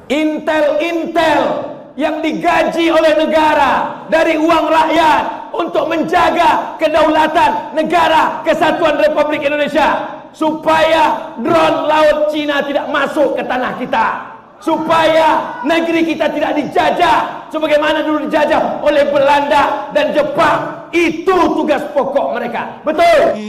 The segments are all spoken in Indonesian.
Intel yang digaji oleh negara dari uang rakyat untuk menjaga kedaulatan negara kesatuan Republik Indonesia, supaya drone laut Cina tidak masuk ke tanah kita, supaya negeri kita tidak dijajah sebagaimana dulu dijajah oleh Belanda dan Jepang. Itu tugas pokok mereka. Betul?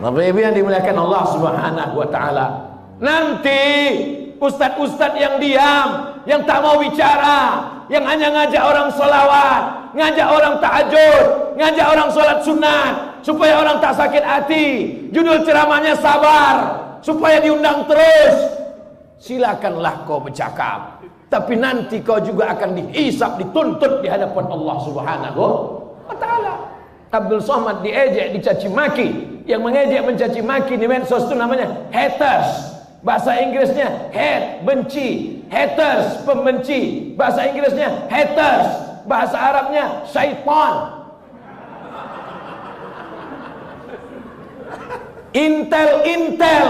Bapak Ibu yang dimuliakan Allah Subhanahu wa taala, nanti ustadz-ustadz yang diam, yang tak mau bicara, yang hanya ngajak orang sholawat, ngajak orang tahajud, ngajak orang sholat sunat supaya orang tak sakit hati, judul ceramahnya sabar supaya diundang terus. Silakanlah kau bercakap, tapi nanti kau juga akan dihisab, dituntut di hadapan Allah Subhanahu wa taala. Abdul Somad diejek, dicaci maki. Yang mengejek mencaci maki di medsos itu namanya haters. Bahasa Inggrisnya hate, benci. Haters, pembenci. Bahasa Inggrisnya haters. Bahasa Arabnya syaitan. Intel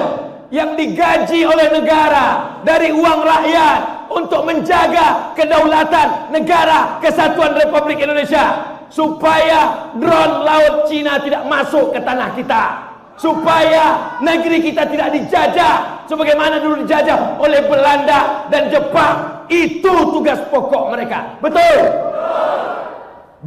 yang digaji oleh negara dari uang rakyat untuk menjaga kedaulatan negara kesatuan Republik Indonesia, supaya drone laut Cina tidak masuk ke tanah kita, supaya negeri kita tidak dijajah sebagaimana dulu dijajah oleh Belanda dan Jepang. Itu tugas pokok mereka. Betul?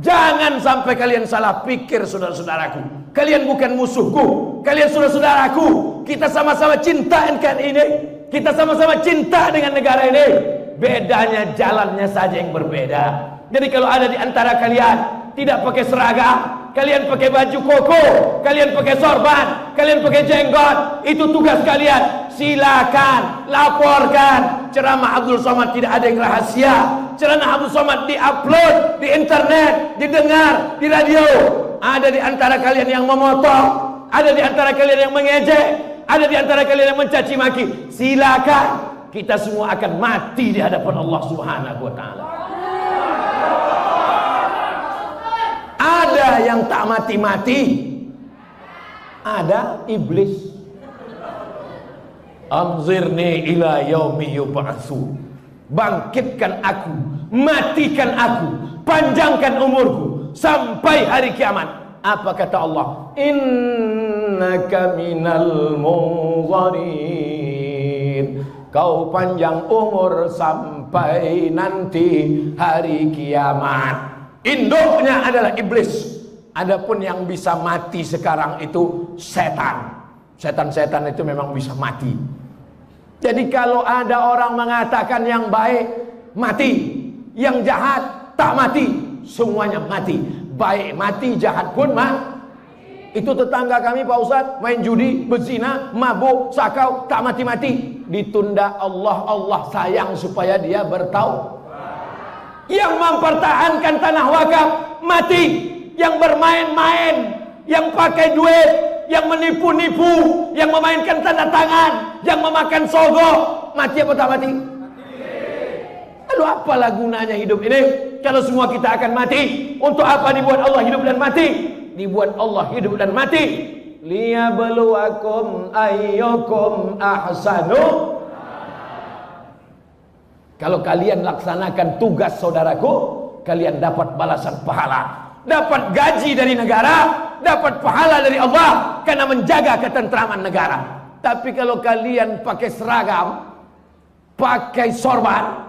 Jangan sampai kalian salah pikir, saudara-saudaraku. Kalian bukan musuhku, kalian saudara-saudaraku. Kita sama-sama cinta NKRI ini, kita sama-sama cinta dengan negara ini. Bedanya jalannya saja yang berbeda. Jadi kalau ada di antara kalian tidak pakai seragam, kalian pakai baju koko, kalian pakai sorban, kalian pakai jenggot, itu tugas kalian. Silakan laporkan. Ceramah Abdul Somad tidak ada yang rahasia. Ceramah Abdul Somad diupload di internet, didengar di radio. Ada di antara kalian yang memotong, ada di antara kalian yang mengejek, ada di antara kalian yang mencaci maki. Silakan. Kita semua akan mati di hadapan Allah Subhanahu wa taala. Ada yang tak mati-mati, ada iblis. Anzirni ila yaumi yub'atsu. Bangkitkan aku, matikan aku, panjangkan umurku sampai hari kiamat. Apa kata Allah? Innaka minal munzarin. Kau panjang umur sampai nanti hari kiamat. Induknya adalah iblis. Adapun yang bisa mati sekarang itu setan. Setan-setan itu memang bisa mati. Jadi kalau ada orang mengatakan yang baik mati, yang jahat tak mati, semuanya mati. Baik mati, jahat pun mati. Itu tetangga kami Pak Ustadz, main judi, berzina, mabuk, sakau, tak mati-mati. Ditunda Allah sayang supaya dia bertaubat. Yang mempertahankan tanah wakaf mati. Yang bermain-main, yang pakai duit, yang menipu-nipu, yang memainkan tanda tangan, yang memakan sogok, mati apa tak mati? Lalu apalah gunanya hidup ini kalau semua kita akan mati? Untuk apa dibuat Allah hidup dan mati? Dibuat Allah hidup dan mati liyabluwakum ayyukum ahsanu. Kalau kalian laksanakan tugas saudaraku, kalian dapat balasan pahala, dapat gaji dari negara, dapat pahala dari Allah karena menjaga ketentraman negara. Tapi kalau kalian pakai seragam, pakai sorban,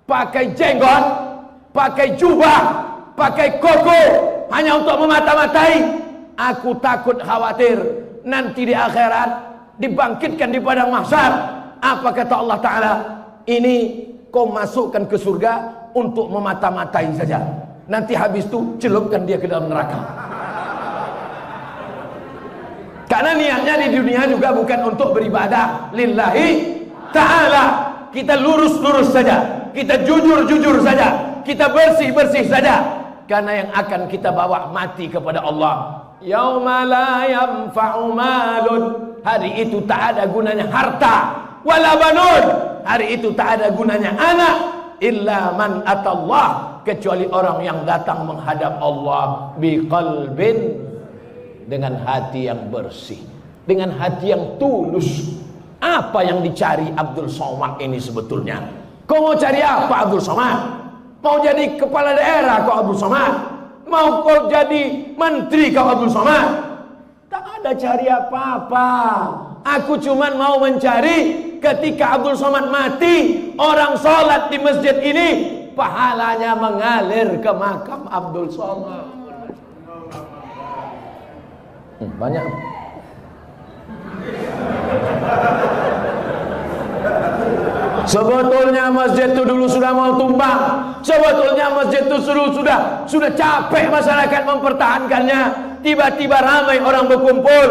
pakai jenggot, pakai jubah, pakai koko hanya untuk memata-matai, aku takut khawatir nanti di akhirat dibangkitkan di padang mahsyar. Apa kata Allah Ta'ala? Ini kau masukkan ke surga untuk memata-matai saja. Nanti habis itu celupkan dia ke dalam neraka. Karena niatnya di dunia juga bukan untuk beribadah lillahi ta'ala. Kita lurus-lurus saja, kita jujur-jujur saja, kita bersih-bersih saja. Karena yang akan kita bawa mati kepada Allah. Yauma la yanfa'u malun. Hari itu tak ada gunanya harta, wala banun. Hari itu tak ada gunanya anak, illa man atallah, kecuali orang yang datang menghadap Allah biqalbin, dengan hati yang bersih, dengan hati yang tulus. Apa yang dicari Abdul Somad ini sebetulnya? Kau mau cari apa Abdul Somad? Mau jadi kepala daerah kau Abdul Somad? Mau kau jadi menteri kau Abdul Somad? Tak ada cari apa-apa. Aku cuman mau mencari ketika Abdul Somad mati, orang sholat di masjid ini pahalanya mengalir ke makam Abdul Somad. Banyak. Sebetulnya masjid itu dulu sudah mau tumbang. Sebetulnya masjid itu sudah capek masyarakat mempertahankannya. Tiba-tiba ramai orang berkumpul,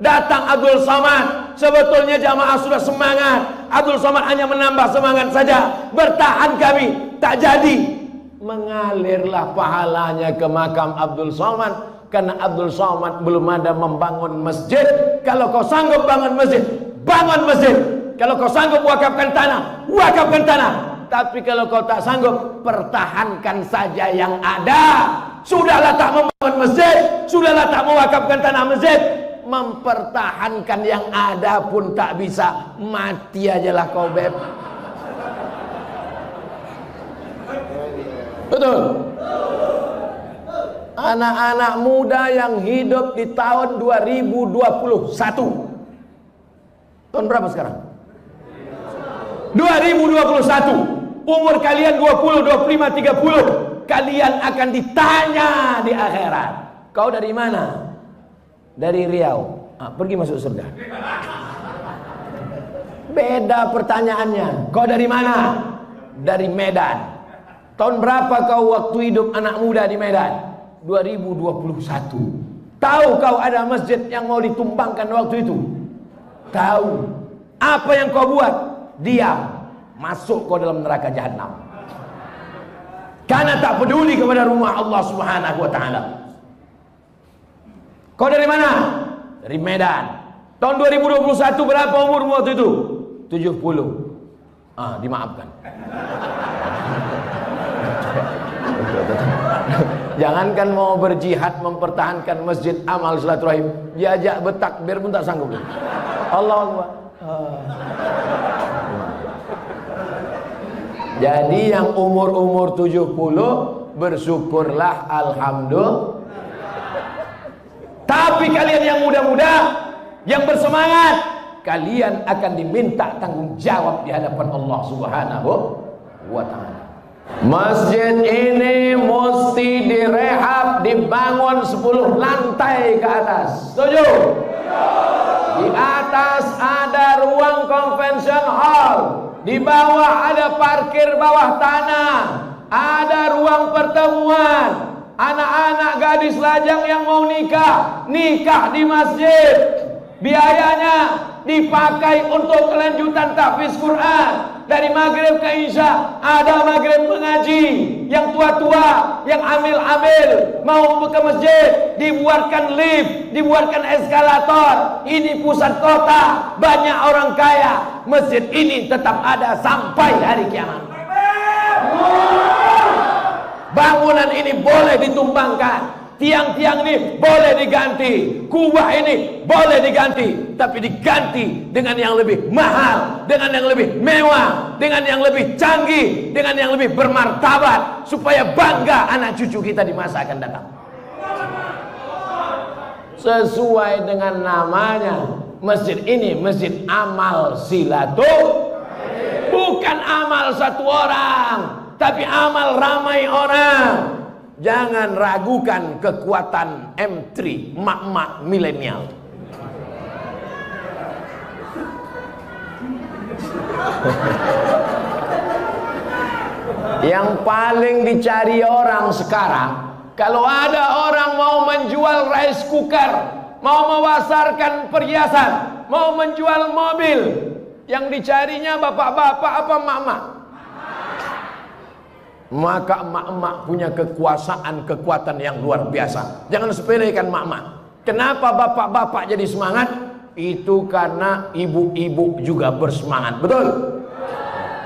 datang Abdul Somad. Sebetulnya jamaah sudah semangat, Abdul Somad hanya menambah semangat saja. Bertahan kami, tak jadi. Mengalirlah pahalanya ke makam Abdul Somad, karena Abdul Somad belum ada membangun masjid. Kalau kau sanggup bangun masjid, bangun masjid. Kalau kau sanggup wakafkan tanah, wakafkan tanah. Tapi kalau kau tak sanggup, pertahankan saja yang ada. Sudahlah tak membangun masjid, sudahlah tak mewakafkan tanah masjid, mempertahankan yang ada pun tak bisa. Mati ajalah kau, beb. Betul. Anak-anak muda yang hidup di tahun 2021. Tahun berapa sekarang? 2021. Umur kalian 20, 25, 30. Kalian akan ditanya di akhirat. Kau dari mana? Dari Riau. Pergi masuk surga. Beda pertanyaannya. Kau dari mana? Dari Medan. Tahun berapa kau waktu hidup anak muda di Medan? 2021. Tahu kau ada masjid yang mau ditumbangkan waktu itu? Tahu. Apa yang kau buat? Diam. Masuk kau dalam neraka jahanam. Karena tak peduli kepada rumah Allah Subhanahu wa taala. Kau dari mana? Dari Medan. Tahun 2021 berapa umurmu waktu itu? 70. Dimaafkan. Jangankan mau berjihad mempertahankan masjid, amal silaturahim, diajak bertakbir pun tak sanggup. Allahu Akbar. Jadi yang umur-umur 70 bersyukurlah, alhamdulillah. Tapi kalian yang muda-muda, yang bersemangat, kalian akan diminta tanggung jawab di hadapan Allah Subhanahu wa taala. Masjid ini mesti direhab, dibangun 10 lantai ke atas. Setuju? Di atas ada ruang convention hall, di bawah ada parkir bawah tanah, ada ruang pertemuan. Anak-anak gadis lajang yang mau nikah, nikah di masjid. Biayanya dipakai untuk kelanjutan tahfiz Quran. Dari maghrib ke isya ada maghrib mengaji. Yang tua-tua, yang amil-amil mau ke masjid, dibuatkan lift, dibuatkan eskalator. Ini pusat kota, banyak orang kaya. Masjid ini tetap ada sampai hari kiamat. Bangunan ini boleh ditumbangkan, tiang-tiang ini boleh diganti, kubah ini boleh diganti, tapi diganti dengan yang lebih mahal, dengan yang lebih mewah, dengan yang lebih canggih, dengan yang lebih bermartabat, supaya bangga anak cucu kita di masa akan datang. Sesuai dengan namanya, masjid ini masjid amal silaturahim, bukan amal satu orang, tapi amal ramai orang. Jangan ragukan kekuatan M3, mak-mak milenial. Yang paling dicari orang sekarang, kalau ada orang mau menjual rice cooker, mau memasarkan perhiasan, mau menjual mobil, yang dicarinya bapak-bapak apa mak-mak? Maka emak-emak punya kekuatan yang luar biasa. Jangan sepelekan emak-emak. Kenapa bapak-bapak jadi semangat? Itu karena ibu-ibu juga bersemangat. Betul?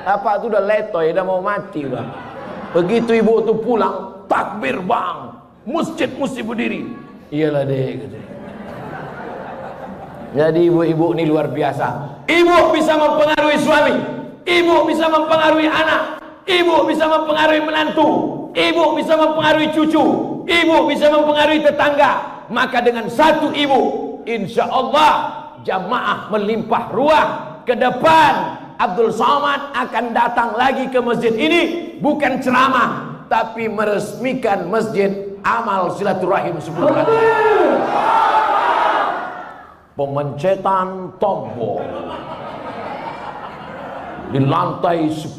Bapak tuh udah letoy, udah mau mati udah. Begitu ibu tuh pulang, takbir bang, masjid mesti berdiri. Iyalah deh gitu. Jadi ibu-ibu ini luar biasa. Ibu bisa mempengaruhi suami, ibu bisa mempengaruhi anak, ibu bisa mempengaruhi menantu, ibu bisa mempengaruhi cucu, ibu bisa mempengaruhi tetangga. Maka dengan satu ibu, insya Allah jamaah melimpah ruah. Ke depan Abdul Somad akan datang lagi ke masjid ini, bukan ceramah, tapi meresmikan masjid amal silaturahim 10 lantai. Pemencetan tombol di lantai 10,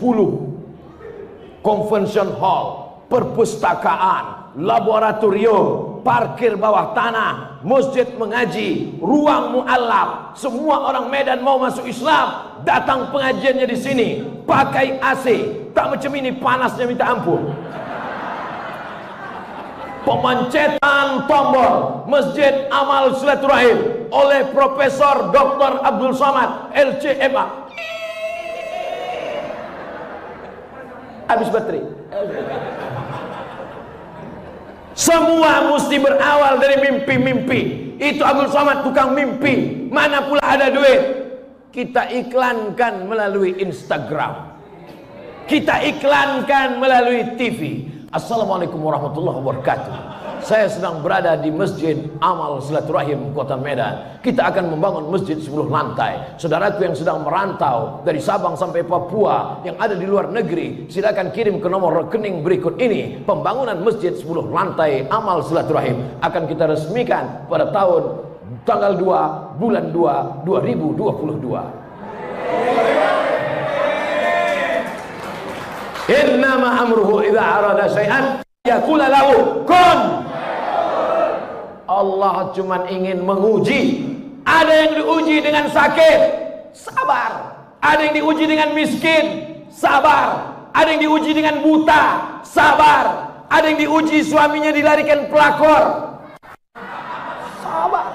convention hall, perpustakaan, laboratorium, parkir bawah tanah, masjid mengaji, ruang mu'allaf. Semua orang Medan mau masuk Islam, datang pengajiannya di sini, pakai AC, tak macam ini panasnya minta ampun. Pemencetan tombol Masjid Amal Silaturahim oleh Profesor Dr. Abdul Somad LCMA. Habis baterai. Semua mesti berawal dari mimpi-mimpi. Itu Abdul Somad tukang mimpi. Mana pula ada duit? Kita iklankan melalui Instagram, kita iklankan melalui TV. Assalamualaikum warahmatullahi wabarakatuh. Saya sedang berada di Masjid Amal Silaturahim Kota Medan. Kita akan membangun masjid 10 lantai. Saudaraku yang sedang merantau dari Sabang sampai Papua, yang ada di luar negeri, silakan kirim ke nomor rekening berikut ini. Pembangunan masjid 10 lantai Amal Silaturahim akan kita resmikan pada tahun tanggal 2 bulan 2 2022. Innama amruhu idza arada syai'an yaqula lahu kun. Allah cuma ingin menguji. Ada yang diuji dengan sakit, sabar. Ada yang diuji dengan miskin, sabar. Ada yang diuji dengan buta, sabar. Ada yang diuji suaminya dilarikan pelakor, sabar.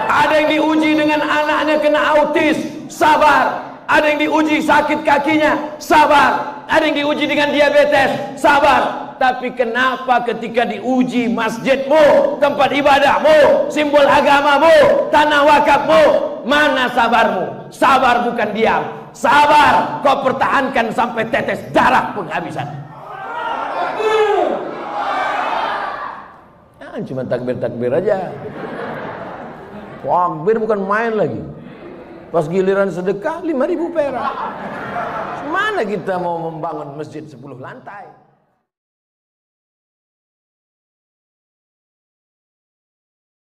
Ada yang diuji dengan anaknya kena autis, sabar. Ada yang diuji sakit kakinya, sabar. Ada yang diuji dengan diabetes, sabar. Tapi kenapa ketika diuji masjidmu, tempat ibadahmu, simbol agamamu, tanah wakafmu, mana sabarmu? Sabar bukan diam. Sabar kau pertahankan sampai tetes darah penghabisan. Cuma takbir-takbir aja. Takbir bukan main lagi. Pas giliran sedekah 5.000 perak. Mana kita mau membangun masjid 10 lantai?